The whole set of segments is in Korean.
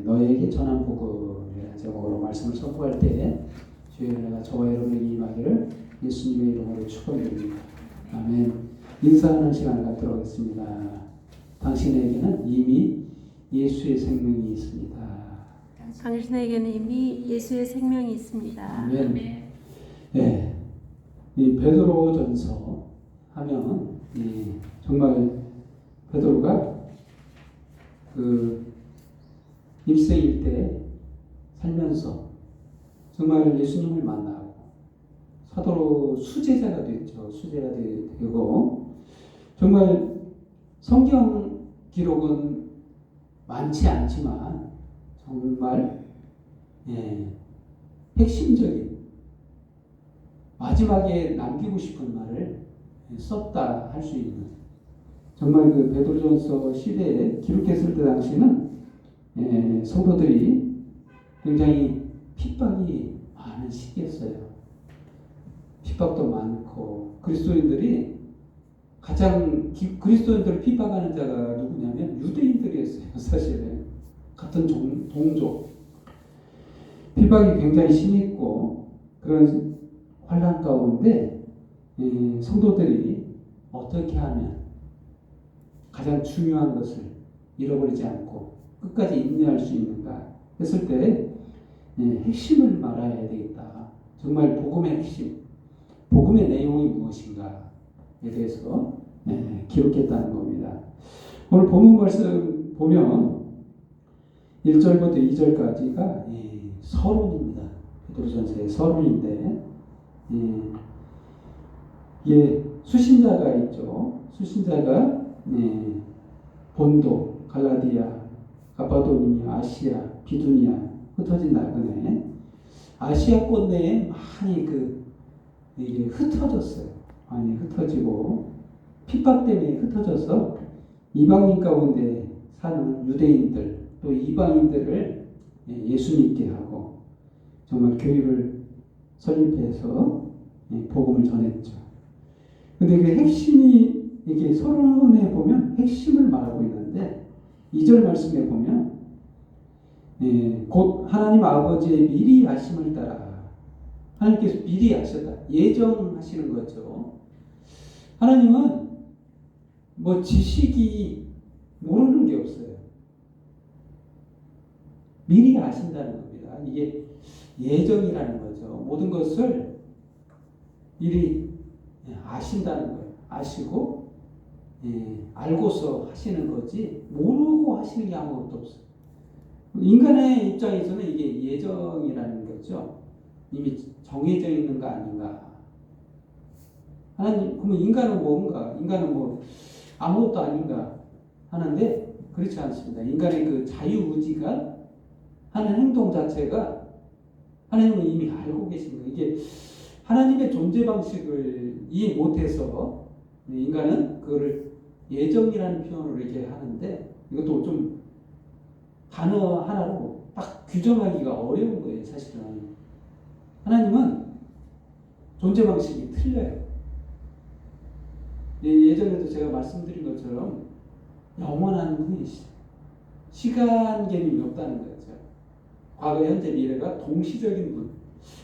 너에게 전한 복음이라는 제목으로 말씀을 선포할 때 주의 은혜가 저와 여러분에게 임하기를 예수님의 이름으로 축원드립니다. 아멘. 인사하는 시간을 갖도록 하겠습니다. 당신에게는 이미 예수의 생명이 있습니다. 당신에게는 이미 예수의 생명이 있습니다. 아멘. 네. 이 베드로전서 하면 정말 베드로가 그 일생일 때 살면서 정말 예수님을 만나고 사도로 수제자가 됐죠. 수제자가 되고 정말 성경 기록은 많지 않지만 정말 핵심적인 마지막에 남기고 싶은 말을 썼다 할 수 있는 정말 그 베드로전서 시대에 기록했을 때 당시는 성도들이 굉장히 핍박이 많은 시기였어요. 핍박도 많고 그리스도인들이 가장 그리스도인들을 핍박하는 자가 누구냐면 유대인들이었어요. 사실은 같은 동족 핍박이 굉장히 심했고 그런 환난 가운데 성도들이 어떻게 하면 가장 중요한 것을 잃어버리지 않고 끝까지 인내할 수 있는가 했을 때 핵심을 말해야 되겠다. 정말 복음의 핵심, 복음의 내용이 무엇인가에 대해서 기록했다는 겁니다. 오늘 본문 말씀 보면 1절부터 2절까지가 서론입니다. 베드로전서의 서론인데 이게 수신자가 있죠. 수신자가 본도, 갈라디아, 가파도니아, 아시아, 비두니아 흩어진 나그네 아시아권 내에 많이 이게 흩어졌어요. 많이 흩어지고 핍박 때문에 흩어져서 이방인 가운데 사는 유대인들 또 이방인들을 예수 믿게 하고 정말 교회를 설립해서 복음을 전했죠. 근데 그 핵심이 이게 서론에 보면 핵심을 말하고 있는데 2절 말씀에 보면 곧 하나님 아버지의 미리 아심을 따라 하나님께서 미리 아셨다. 예정하시는 거죠. 하나님은 뭐 지식이 모르는 게 없어요. 미리 아신다는 겁니다. 이게 예정이라는 거죠. 모든 것을 미리 아신다는 거예요. 아시고 알고서 하시는 거지 모르고 하시는 게 아무것도 없어요. 인간의 입장에서는 이게 예정이라는 거죠. 이미 정해져 있는 거 아닌가. 하나님, 그러면 인간은 뭔가? 인간은 뭐 아무것도 아닌가 하는데 그렇지 않습니다. 인간의 그 자유의지가 하는 행동 자체가 하나님은 이미 알고 계신 거예요. 이게 하나님의 존재 방식을 이해 못해서 인간은 그거를 예정이라는 표현으로 이렇게 하는데 이것도 좀 단어 하나로 딱 규정하기가 어려운 거예요. 사실은 하나님은 존재 방식이 틀려요. 예전에도 제가 말씀드린 것처럼 영원한 분이시죠. 시간 개념이 없다는 거죠. 과거, 현재, 미래가 동시적인 분.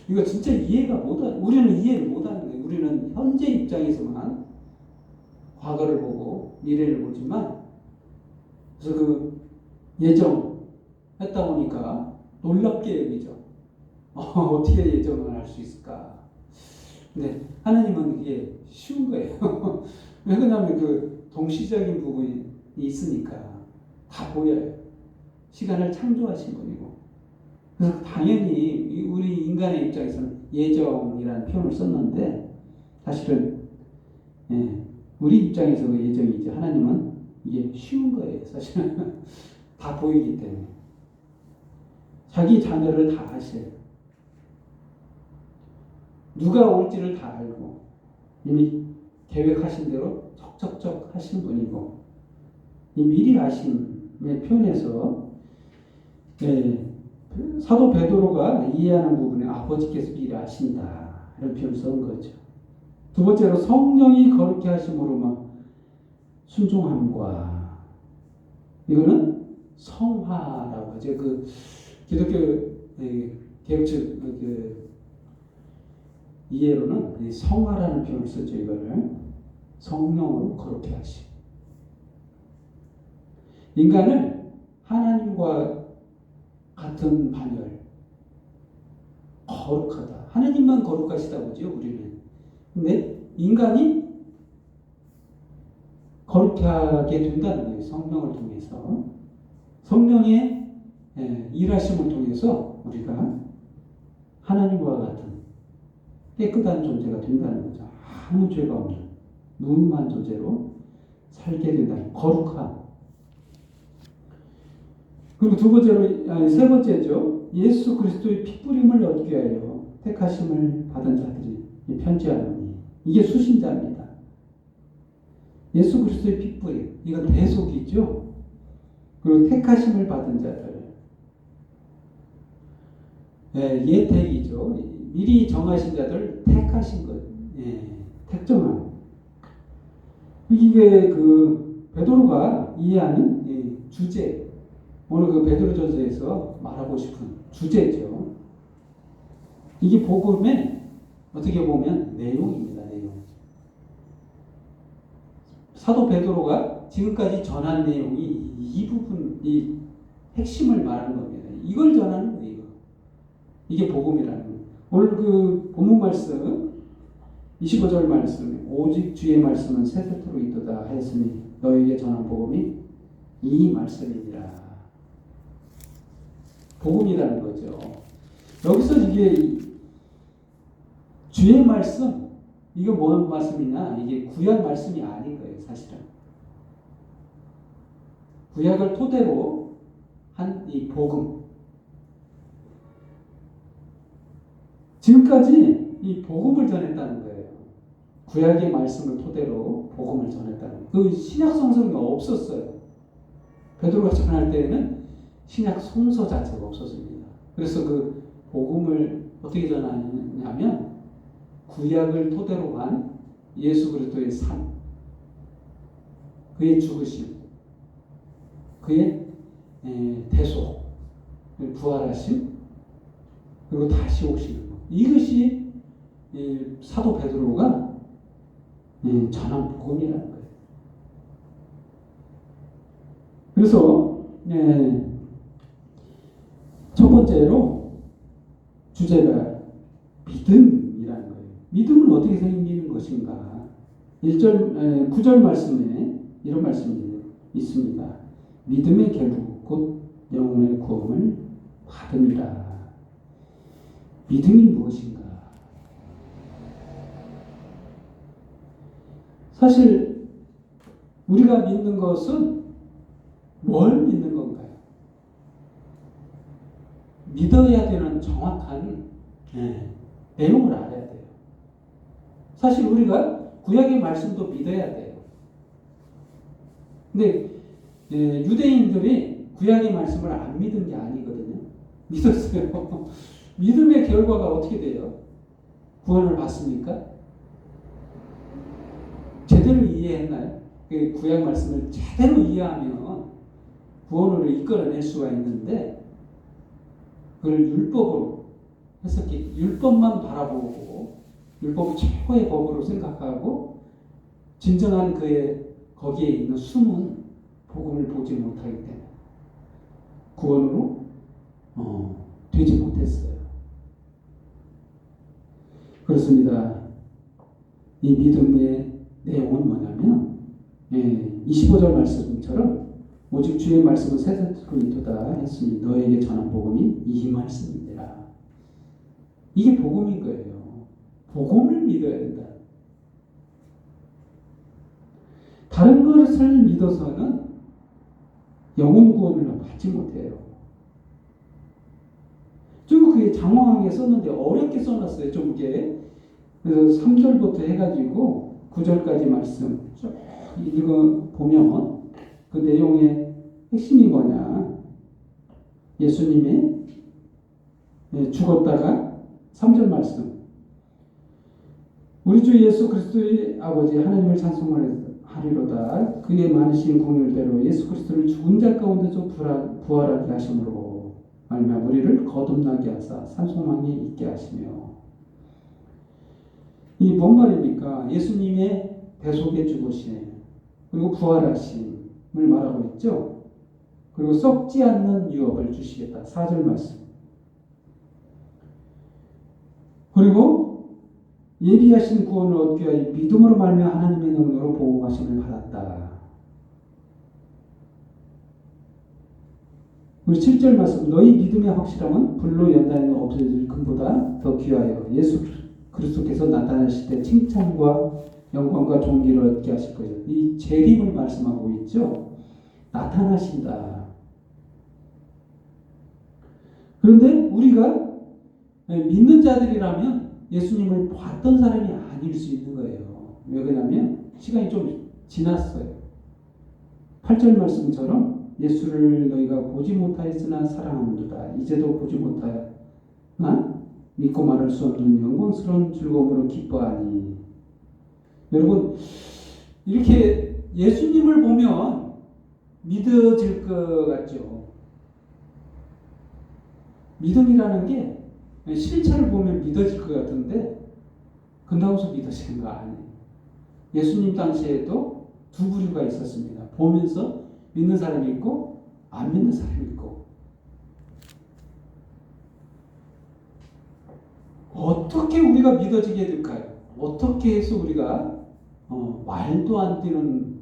이거 진짜 우리는 이해를 못하는 거예요. 우리는 현재 입장에서만 과거를 보고 미래를 보지만 그래서 그 예정 했다 보니까 놀랍게 여기죠. 어떻게 예정을 할 수 있을까? 근데 하나님은 이게 쉬운 거예요. 왜 그러냐면 그 동시적인 부분이 있으니까 다 보여요. 시간을 창조하신 분이고. 그래서 당연히 우리 인간의 입장에서는 예정이라는 표현을 썼는데 사실은 우리 입장에서 그 예정이지 하나님은 이게 쉬운 거예요. 사실은 다 보이기 때문에 자기 자녀를 다 아셔요. 누가 올지를 다 알고 이미 계획하신 대로 척척척 하신 분이고 이 미리 아심의 표현에서 사도 베드로가 이해하는 부분에 아버지께서 미리 아신다 이런 표현을 쓴 거죠. 두 번째로 성령이 거룩히 하심으로 막 순종함과 이거는 성화라고 하죠. 그 기독교 개혁측 그 이해로는 성화라는 표현을 쓰죠. 이거를 성령으로 거룩해 하심. 인간을 하나님과 같은 반열, 거룩하다. 하나님만 거룩하시다 보죠, 우리는. 근데 인간이 거룩하게 된다는 거예요. 성령을 통해서. 성령의 일하심을 통해서 우리가 하나님과 같은 깨끗한 존재가 된다는 거죠. 아무 죄가 없는 무음한 존재로 살게 된다는 거룩함. 그리고 세 번째죠. 예수 그리스도의 핏부림을 얻게 하여 택하심을 받은 자들이 편지하노니. 이게 수신자입니다. 예수 그리스도의 핏부림. 이건 대속이죠. 그리고 택하심을 받은 자들. 예택이죠. 미리 정하신 자들 택하신 것. 택정함. 이게 그 베드로가 이해하는 주제. 오늘 그 베드로전서에서 말하고 싶은 주제죠. 이게 복음의 어떻게 보면 내용입니다. 내용. 사도 베드로가 지금까지 전한 내용이 이 부분, 이 핵심을 말하는 겁니다. 이걸 전하는 거예요. 이게 복음이라는 거예요. 오늘 그 본문 말씀 25절 말씀, 오직 주의 말씀은 세세토록 있도다 하였으니 너에게 전한 복음이 이 말씀이니라. 복음이라는 거죠. 여기서 이게 주의 말씀, 이거 뭔 말씀이냐? 이게 구약 말씀이 아닌 거예요, 사실은. 구약을 토대로 한 이 복음. 지금까지 이 복음을 전했다는 거예요. 구약의 말씀을 토대로 복음을 전했다는 거예요. 그 신약 성서가 없었어요. 베드로가 전할 때에는 신약 성서 자체가 없었습니다. 그래서 그 복음을 어떻게 전하냐면 구약을 토대로 한 예수 그리스도의 삶, 그의 죽으심, 그의 대속, 부활하심, 그리고 다시 오시는 것. 이것이 사도 베드로가 전한 복음이라는 거예요. 그래서 첫 번째로 주제가 믿음이라는 거예요. 믿음은 어떻게 생기는 것인가? 9절 말씀에 이런 말씀이 있습니다. 믿음의 결국 곧 영혼의 구원을 받음이라. 믿음이 무엇인가? 사실 우리가 믿는 것은 뭘 믿는 건가요? 믿어야 되는 정확한 내용을 알아야 돼요. 사실 우리가 구약의 말씀도 믿어야 돼요. 근데 유대인들이 구약의 말씀을 안 믿은 게 아니거든요. 믿었어요. 믿음의 결과가 어떻게 돼요? 구원을 받습니까? 제대로 이해했나요? 구약 말씀을 제대로 이해하면 구원으로 이끌어낼 수가 있는데 그걸 율법으로 해석해 율법만 바라보고 율법을 최고의 법으로 생각하고 진정한 그의 거기에 있는 숨은 복음을 보지 못하기 때문에 구원으로 되지 못했어요. 그렇습니다. 이 믿음의 내용은 뭐냐면 25절 말씀처럼 오직 주의 말씀은 세세토록 있도다 했으니 너에게 전한 복음이 이 말씀이니라. 이게 복음인 거예요. 복음을 믿어야 된다. 다른 것을 믿어서는 영혼 구원을 받지 못해요. 좀 그게 장황하게 썼는데 어렵게 써놨어요. 좀 이게. 그래서 3절부터 해가지고 9절까지 말씀 쭉 읽어보면 그 내용의 핵심이 뭐냐. 예수님의 죽었다가 3절 말씀. 우리 주 예수 그리스도의 아버지 하나님을 찬송하는 하리로다. 그의 많으신 공율대로 예수 그리스도를 죽은 자 가운데서 부활하게 하심으로 말미암아 우리를 거듭나게 하사 산소망에 있게 하시며. 이 뭔 말입니까? 예수님의 대속의 죽으심 그리고 부활하심을 말하고 있죠. 그리고 썩지 않는 유업을 주시겠다. 4절 말씀. 그리고 예비하신 구원을 얻기 위하여 믿음으로 말미암아 하나님의 능력으로 보호하심을 받았다. 우리 7절 말씀. 너희 믿음의 확실함은 불로 연단에 없어질 금보다 더 귀하여 예수 그리스도께서 나타나실 때 칭찬과 영광과 존귀를 얻게 하실 거예요. 이 재림을 말씀하고 있죠. 나타나신다. 그런데 우리가 믿는 자들이라면 예수님을 봤던 사람이 아닐 수 있는 거예요. 왜 그러냐면 시간이 좀 지났어요. 8절 말씀처럼 예수를 너희가 보지 못하였으나 사랑하는도다. 이제도 보지 못하였나 믿고 말할 수 없는 영광스러운 즐거움으로 기뻐하니. 여러분 이렇게 예수님을 보면 믿어질 것 같죠. 믿음이라는 게 실체를 보면 믿어질 것 같은데 그런다고 믿어지는 거 아니에요. 예수님 당시에도 두 부류가 있었습니다. 보면서 믿는 사람이 있고 안 믿는 사람이 있고. 어떻게 우리가 믿어지게 될까요? 어떻게 해서 우리가 말도 안 되는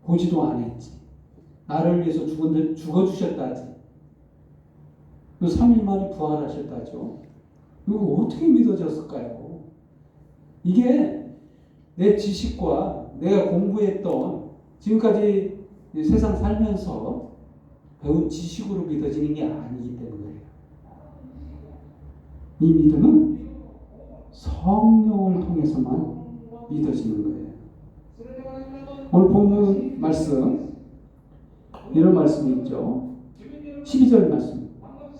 보지도 않았지. 나를 위해서 죽어주셨다 하지. 3일 만에 부활하셨다 하죠. 이거 어떻게 믿어졌을까요? 이게 내 지식과 내가 공부했던 지금까지 세상 살면서 배운 지식으로 믿어지는 게 아니기 때문에 이 믿음은 성령을 통해서만 믿어지는 거예요. 오늘 본문 말씀 이런 말씀이 있죠. 12절 말씀.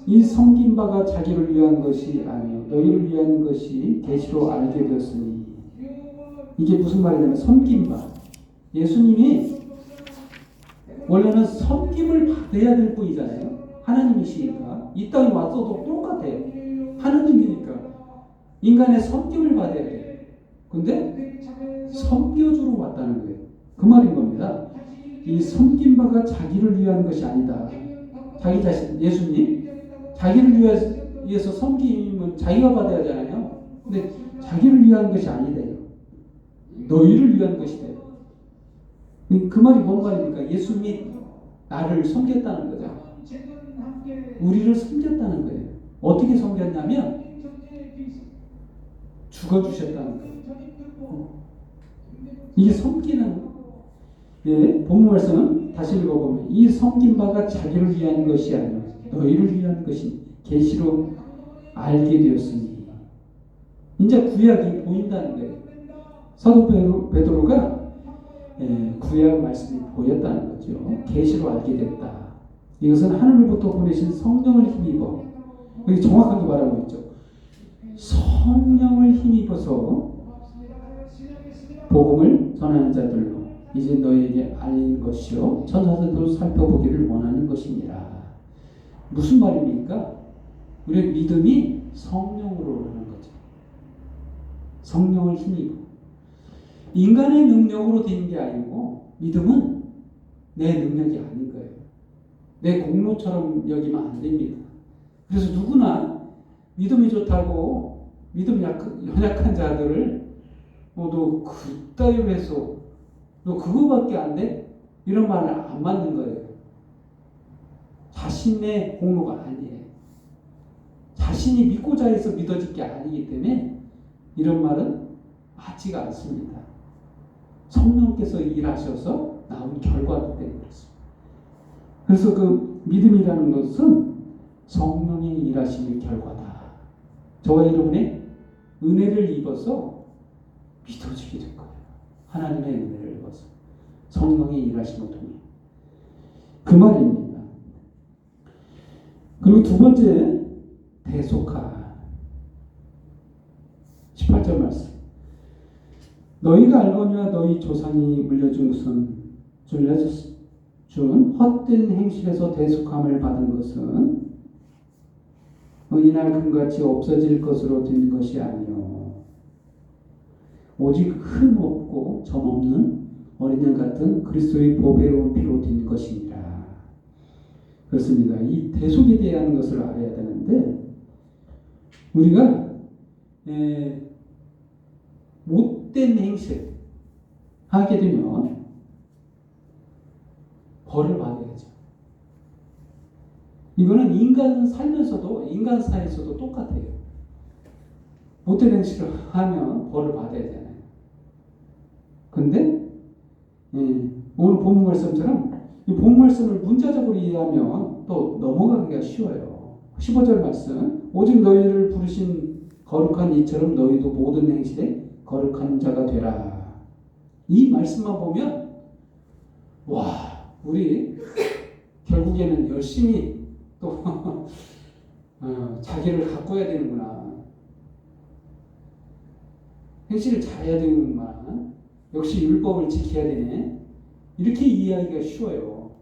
이 섬긴 바가 자기를 위한 것이 아니요 너희를 위한 것이 계시로 알게 되었으니. 이게 무슨 말이냐면 섬긴 바. 예수님이 원래는 섬김을 받아야 될 뿐이잖아요. 하나님이시니까. 이 땅에 왔어도 똑같아요. 하나님이니까 인간의 섬김을 받아야 돼요. 근데 섬겨주러 왔다는 거예요. 그 말인 겁니다. 이 섬긴 바가 자기를 위한 것이 아니다. 자기 자신, 예수님 자기를 위해서 섬김은 자기가 받아야 하잖아요. 근데 자기를 위한 것이 아니래요. 너희를 위한 것이래요. 그 말이 뭔 말입니까? 예수님이 나를 섬겼다는 거죠. 우리를 섬겼다는 거예요. 어떻게 섬겼냐면 죽어주셨다는 거예요. 이게 섬기는 본문 말씀은 다시 읽어보면 이 섬긴 바가 자기를 위한 것이 아니요 너희를 위한 것이 계시로 알게 되었으니. 이제 구약이 보인다는 거예요. 사도 베드로가 구약 말씀이 보였다는 거죠. 계시로 알게 됐다. 이것은 하늘로부터 보내신 성령을 힘입어. 여기 정확하게 말하고 있죠. 성령을 힘입어서 복음을 전하는 자들로 이제 너에게 알린 것이요 천사들도 살펴보기를 원하는 것이니라. 무슨 말입니까? 우리의 믿음이 성령으로 하는 거죠. 성령을 힘입어. 인간의 능력으로 되는 게 아니고 믿음은 내 능력이 아닌 거예요. 내 공로처럼 여기면 안 됩니다. 그래서 누구나 믿음이 좋다고 믿음 연약한 자들을 너 그따위로 해서 너 그거밖에 안 돼? 이런 말을 안 맞는 거예요. 자신의 공로가 아니에요. 자신이 믿고자 해서 믿어질 게 아니기 때문에 이런 말은 맞지가 않습니다. 성령께서 일하셔서 나온 결과도 되는 것입니다. 그래서 그 믿음이라는 것은 성령의 일하심의 결과다. 저와 여러분의 은혜를 입어서 믿어지게 될 거예요. 하나님의 은혜를 입어서 성령의 일하심을 통해. 그 말입니다. 그리고 두 번째 대속하 18절 말씀. 너희가 알거니와 너희 조상이 준 헛된 행실에서 대속함을 받은 것은 은이나 금같이 없어질 것으로 된 것이 아니요 오직 흠없고 점없는 어린 양 같은 그리스도의 보배로운 피로 된 것이니라. 그렇습니다. 이 대속에 대한 것을 알아야 되는데 우리가 못된 행실 하게 되면 벌을 받아야죠. 이거는 인간 살면서도 인간 사이에서도 똑같아요. 못된 행실을 하면 벌을 받아야 되잖아요. 근데 오늘 본문 말씀처럼 이 본문 말씀을 문자적으로 이해하면 또 넘어가기가 쉬워요. 15절 말씀 오직 너희를 부르신 거룩한 이처럼 너희도 모든 행실에 거룩한 자가 되라. 이 말씀만 보면 와 우리 결국에는 열심히 또 자기를 가꿔야 되는구나. 행실을 잘해야 되는구나. 역시 율법을 지켜야 되네. 이렇게 이해하기가 쉬워요.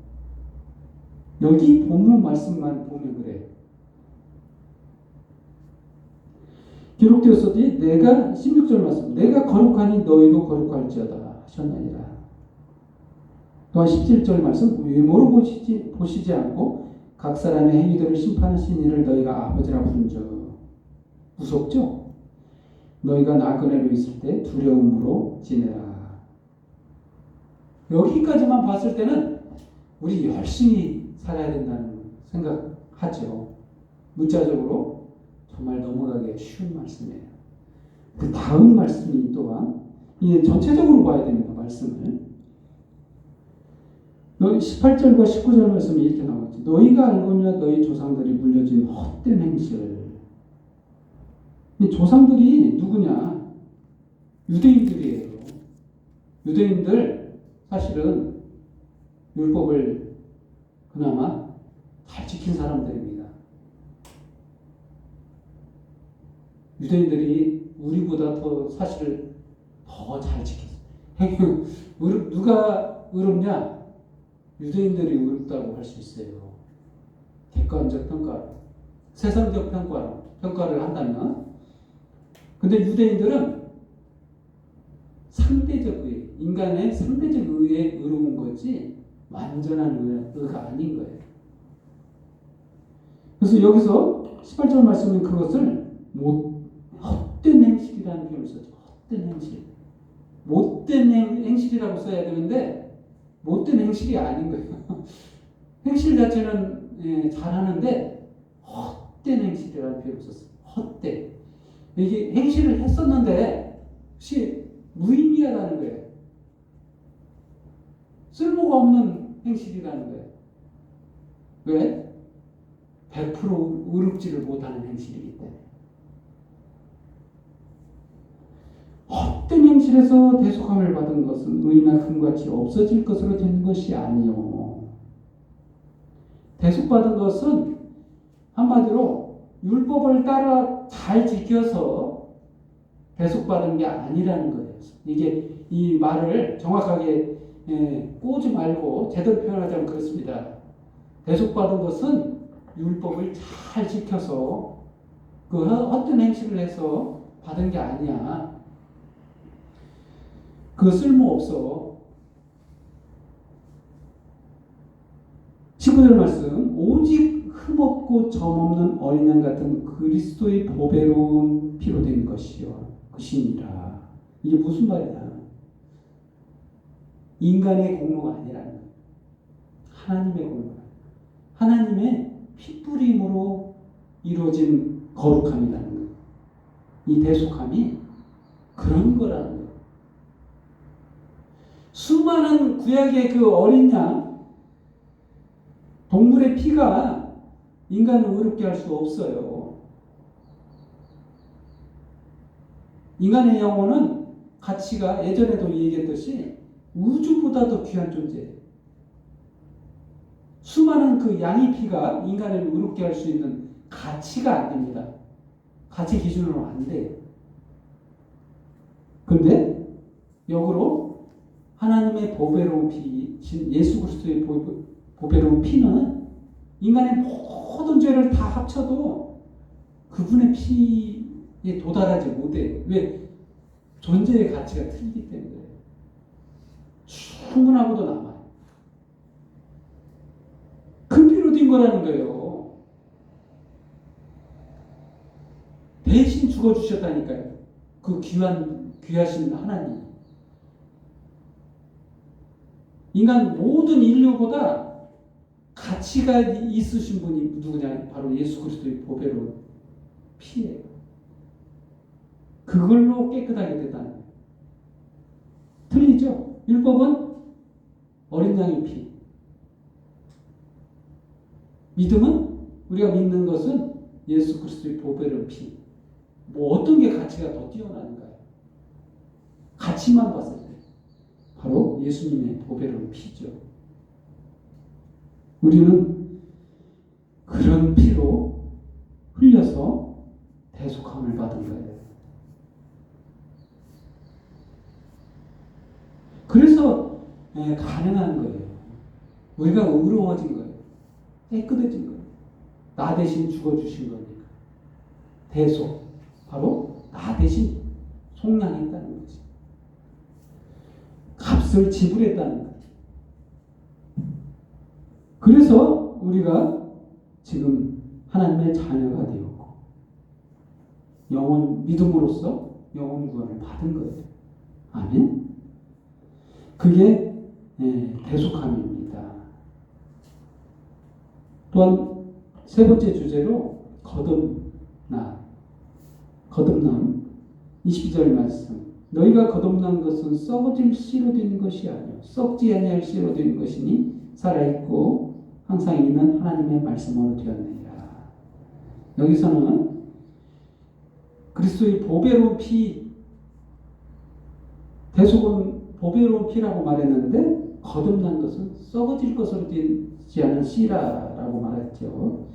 여기 본문 말씀만 보면 그래. 기록되었으니 내가 16절 말씀 내가 거룩하니 너희도 거룩할지어다 하셨나니라. 또한 17절 말씀 외모로 보시지 않고 각 사람의 행위들을 심판하신 이를 너희가 아버지라 부른즉 무섭죠? 너희가 나그네로 있을 때 두려움으로 지내라. 여기까지만 봤을 때는 우리 열심히 살아야 된다는 생각하죠. 문자적으로 정말 넘어가기 쉬운 말씀이에요. 그 다음 말씀이 또한 이게 전체적으로 봐야 됩니다. 말씀을 18절과 19절 말씀이 이렇게 나왔죠. 너희가 알거니와 너희 조상들이 물려진 헛된 행실. 이 조상들이 누구냐? 유대인들이에요. 유대인들 사실은 율법을 그나마 잘 지킨 사람들입니다. 유대인들이 우리보다 더 사실 더 잘 지켰어요. 누가 의롭냐? 유대인들이 의롭다고 할 수 있어요. 객관적 평가, 세상적 평가를 한다면. 근데 유대인들은 상대적 의, 인간의 상대적 의에 의로운 거지 완전한 의가 아닌 거예요. 그래서 여기서 18절 말씀은 그것을 헛된 행실이라는 표현을 썼죠. 헛된 행실. 못된 행실이라고 써야 되는데 못된 행실이 아닌 거예요. 행실 자체는 잘하는데 헛된 행실이라는 표현을 썼어요. 헛된. 이게 행실을 했었는데 혹시 무의미하다는 거예요. 쓸모가 없는 행실이라는 거예요. 왜? 100% 의롭지를 못하는 행실이기 때문에. 헛된 행실에서 대속함을 받은 것은 의나 금같이 없어질 것으로 된 것이 아니요. 대속받은 것은 한마디로 율법을 따라 잘 지켜서 대속받은 게 아니라는 거예요. 이게 이 말을 정확하게 꼬지 말고 제대로 표현하자면 그렇습니다. 대속받은 것은 율법을 잘 지켜서 그 헛된 행실을 해서 받은 게 아니야. 그 쓸모없어. 19절 말씀 오직 흠없고 점없는 어린 양 같은 그리스도의 보배로운 피로 된 것이니라. 이게 무슨 말이냐? 인간의 공로가 아니라는 거예요. 하나님의 공로가. 하나님의 피뿌림으로 이루어진 거룩함이라는 거예요. 이 대속함이 그런 거라는 거예요. 수많은 구약의 그 어린 양, 동물의 피가 인간을 의롭게 할 수 없어요. 인간의 영혼은 가치가 예전에도 얘기했듯이 우주보다도 귀한 존재예요. 수많은 그 양의 피가 인간을 의롭게 할 수 있는 가치가 안 됩니다. 가치 기준으로 안 돼요. 그런데 역으로 하나님의 보배로운 피, 예수 그리스도의 보배로운 피는 인간의 모든 죄를 다 합쳐도 그분의 피에 도달하지 못해. 왜? 존재의 가치가 틀리기 때문에. 충분하고도 남아요. 그 피로 된 거라는 거예요. 대신 죽어주셨다니까요. 그 귀하신 하나님. 인간 모든 인류보다 가치가 있으신 분이 누구냐? 바로 예수 그리스도의 보배로운 피예요. 그걸로 깨끗하게 됐다는 거예요. 틀리죠? 율법은 어린 양의 피. 믿음은 우리가 믿는 것은 예수 그리스도의 보배로운 피. 뭐 어떤 게 가치가 더 뛰어나는가요? 가치만 봤을 때 바로 예수님의 보배로운 피죠. 우리는 그런 피로 흘려서 대속함을 받은 거예요. 그래서 가능한 거예요. 우리가 의로워진 거예요. 깨끗해진 거예요. 나 대신 죽어주신 거니까. 대속. 바로 나 대신 속량했다는 거지. 값을 지불했다는 거지. 그래서 우리가 지금 하나님의 자녀가 되었고 믿음으로써 영혼 구원을 받은 거예요. 아멘. 그게 대속함입니다. 또한 세 번째 주제로 거듭남 22절 말씀. 너희가 거듭난 것은 썩어질 씨로 된 것이 아니요 썩지 아니할 씨로 된 것이니 살아있고 항상 있는 하나님의 말씀으로 되었느니라. 여기서는 그리스도의 보배로운 피, 대속은 보배로운 피라고 말했는데 거듭난 것은 썩어질 것으로 되지 않은 씨라고 말했죠.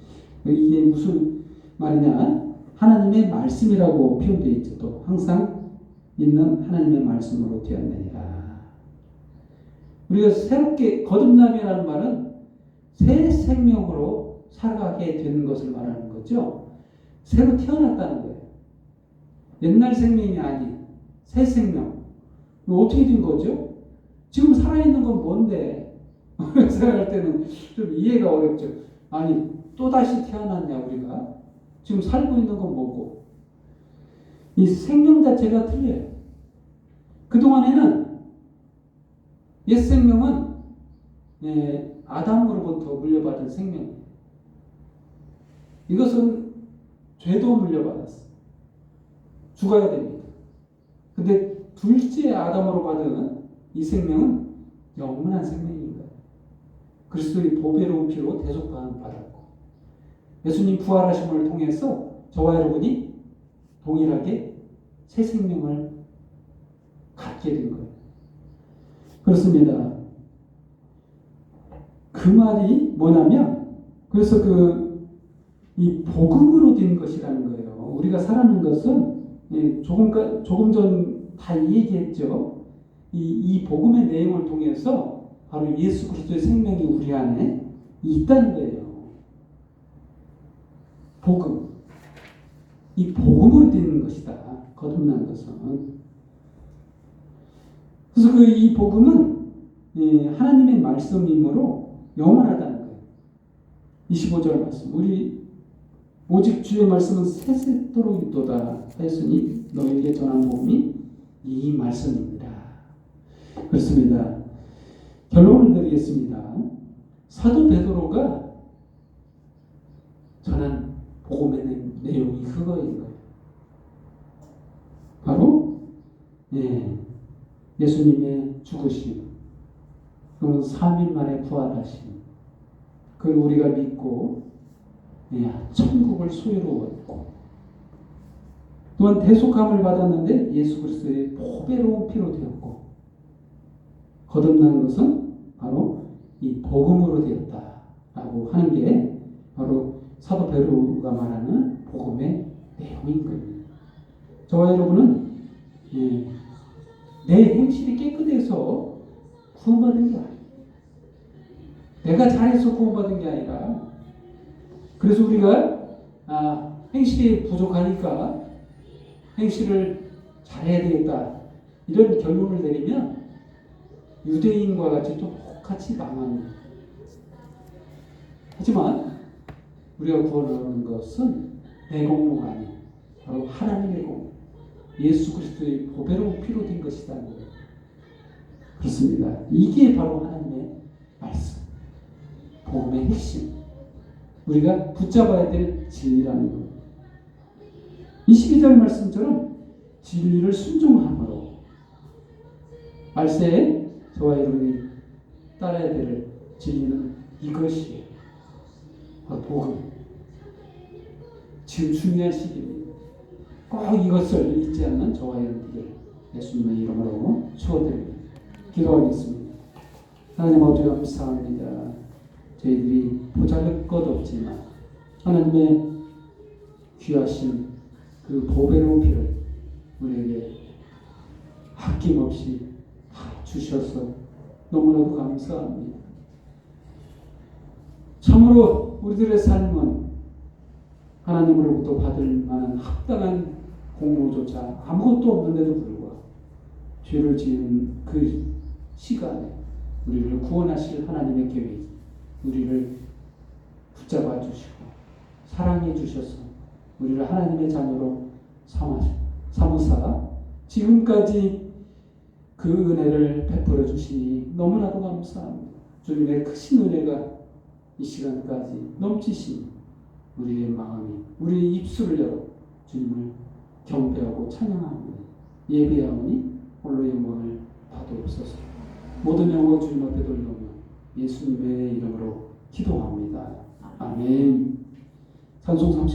이게 무슨 말이냐? 하나님의 말씀이라고 표현되어 있죠. 또 항상 있는 하나님의 말씀으로 되었느니라. 우리가 새롭게 거듭남이라는 말은 새 생명으로 살아가게 되는 것을 말하는 거죠. 새로 태어났다는 거예요. 옛날 생명이 아닌 새 생명. 이거 어떻게 된 거죠? 지금 살아있는 건 뭔데? 생각할 때는 좀 이해가 어렵죠. 아니 또다시 태어났냐 우리가? 지금 살고 있는 건 뭐고? 이 생명 자체가 틀려요. 그동안에는 옛 생명은 아담으로부터 물려받은 생명이에요. 이것은 죄도 물려받았어. 죽어야 됩니다. 근데 둘째 아담으로 받은 이 생명은 영원한 생명인 거예요. 그리스도의 보배로운 피로 대속받았고 예수님 부활하심을 통해서 저와 여러분이 동일하게 새 생명을 갖게 된 거예요. 그렇습니다. 그 말이 뭐냐면 그래서 이 복음으로 된 것이라는 거예요. 우리가 살아가는 것은 조금 전 다 얘기했죠. 이 복음의 내용을 통해서 바로 예수 그리스도의 생명이 우리 안에 있다는 거예요. 복음. 이 복음으로 되는 것이다. 거듭난 것은. 그래서 이 복음은 하나님의 말씀이므로 영원하다는 거예요. 25절 말씀. 오직 주의 말씀은 세세토록 있도다 하였으니 너에게 전한 복음이 이 말씀입니다. 그렇습니다. 결론을 드리겠습니다. 사도 베드로가 전한 복음의 내용이 그거인 거예요. 바로 예수님의 죽으심, 그리고 3일 만에 부활하심, 그걸 우리가 믿고 천국을 소유로 얻고 또한 대속함을 받았는데 예수 그리스도의 보배로운 피로 되었고 거듭난 것은 바로 이 복음으로 되었다라고 하는 게 바로 사도 베드로가 말하는 복음의 내용인 겁니다. 저와 여러분은 내 행실이 깨끗해서 구원받은 게 아니에요. 내가 잘해서 구원받은 게 아니라, 그래서 우리가 행실이 부족하니까 행실을 잘해야 되겠다 이런 결론을 내리면 유대인과 같이 똑같이 망합니다. 하지만 우리가 구원을 얻는 것은 내 공로가 아닌 바로 하나님의 공로, 예수 그리스도의 보배로운 피로 된 것이다. 그렇습니다. 이게 바로 하나님의 말씀, 복음의 핵심, 우리가 붙잡아야 될 진리라는 것. 22절 말씀처럼 진리를 순종함으로 말세에 저와 여러분이 따라야 될 진리는 이것이에요. 바로 복음. 지금 중요한 시기입니다. 꼭 이것을 잊지 않는 저와 여러분들 예수님의 이름으로 축원드립니다. 기도하겠습니다. 하나님 아버지 감사합니다. 저희들이 보잘것 없지만 하나님의 귀하신 그 보배로운 피를 우리에게 아낌없이 다 주셔서 너무나도 감사합니다. 참으로 우리들의 삶은 하나님으로부터 받을 만한 합당한 공로조차 아무것도 없는데도 불구하고 죄를 지은 그 시간에 우리를 구원하실 하나님의 계획이 우리를 붙잡아 주시고 사랑해 주셔서 우리를 하나님의 자녀로 삼으사 지금까지 그 은혜를 베풀어 주시니 너무나도 감사합니다. 주님의 크신 은혜가 이 시간까지 넘치시니 우리의 마음이, 우리의 입술을 열어 주님을 경배하고 찬양합니다. 예배하오니 홀로 영광을 받으옵소서. 모든 영광 주님 앞에 돌려오며 예수님의 이름으로 기도합니다. 아멘. 찬송 30